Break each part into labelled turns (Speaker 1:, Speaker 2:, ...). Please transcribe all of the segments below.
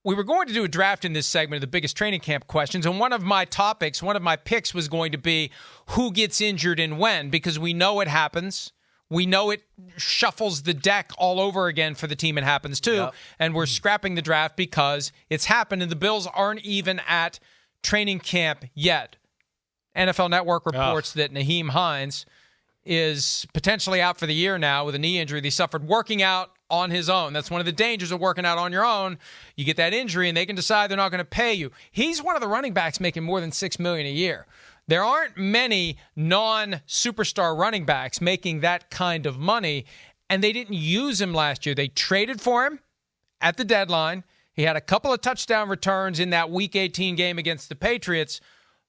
Speaker 1: we were going to do a draft in this segment of the biggest training camp questions, and one of my picks was going to be who gets injured and when, because we know it happens. We know it shuffles the deck all over again for the team it happens to, yep. And we're scrapping the draft because it's happened, and the Bills aren't even at training camp yet. NFL Network reports that Nyheim Hines is potentially out for the year now with a knee injury they suffered working out on his own. That's one of the dangers of working out on your own. You get that injury, and they can decide they're not going to pay you. He's one of the running backs making more than $6 million a year. There aren't many non-superstar running backs making that kind of money, and they didn't use him last year. They traded for him at the deadline. He had a couple of touchdown returns in that Week 18 game against the Patriots,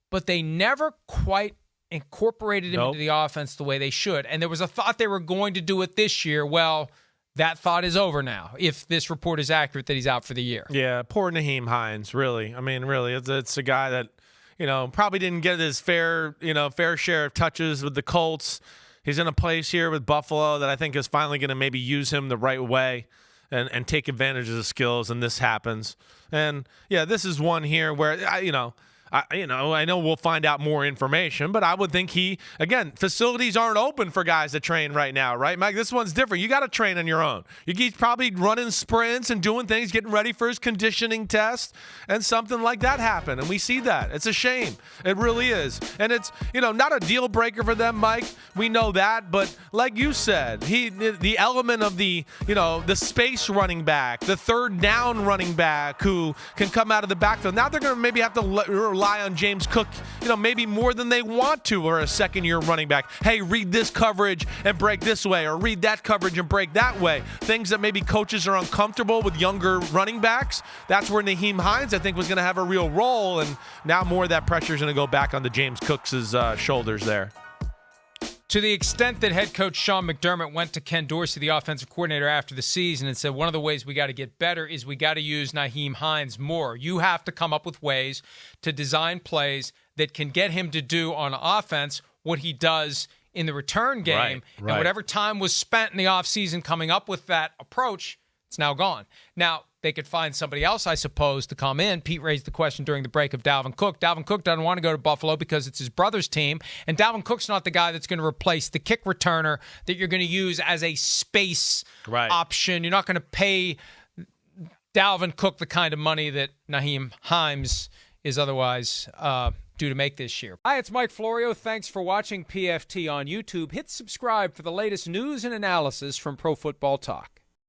Speaker 1: but they never quite incorporated him into the offense the way they should. And there was a thought they were going to do it this year. Well, that thought is over now, if this report is accurate that he's out for the year.
Speaker 2: Yeah, poor Nyheim Hines, really. I mean, really, it's a guy that, probably didn't get his fair share of touches with the Colts. He's in a place here with Buffalo that I think is finally going to maybe use him the right way and take advantage of the skills, and this happens. And, yeah, this is one here where, I know we'll find out more information, but I would think facilities aren't open for guys to train right now, right, Mike? This one's different. You got to train on your own. He's probably running sprints and doing things, getting ready for his conditioning test, and something like that happened, and we see that. It's a shame. It really is. And it's, not a deal breaker for them, Mike. We know that, but like you said, the element of the space running back, the third down running back who can come out of the backfield. Now they're going to maybe have to rely on James Cook, maybe more than they want to, or a second-year running back. Hey, read this coverage and break this way, or read that coverage and break that way. Things that maybe coaches are uncomfortable with younger running backs. That's where Nyheim Hines, I think, was going to have a real role, and now more of that pressure is going to go back onto James Cook's shoulders there.
Speaker 1: To the extent that head coach Sean McDermott went to Ken Dorsey, the offensive coordinator, after the season and said, one of the ways we got to get better is we got to use Nyheim Hines more. You have to come up with ways to design plays that can get him to do on offense what he does in the return game. Right. And whatever time was spent in the offseason coming up with that approach, it's now gone. Now, they could find somebody else, I suppose, to come in. Pete raised the question during the break of Dalvin Cook. Dalvin Cook doesn't want to go to Buffalo because it's his brother's team, and Dalvin Cook's not the guy that's going to replace the kick returner that you're going to use as a space option. You're not going to pay Dalvin Cook the kind of money that Nyheim Hines is otherwise due to make this year. Hi, it's Mike Florio. Thanks for watching PFT on YouTube. Hit subscribe for the latest news and analysis from Pro Football Talk.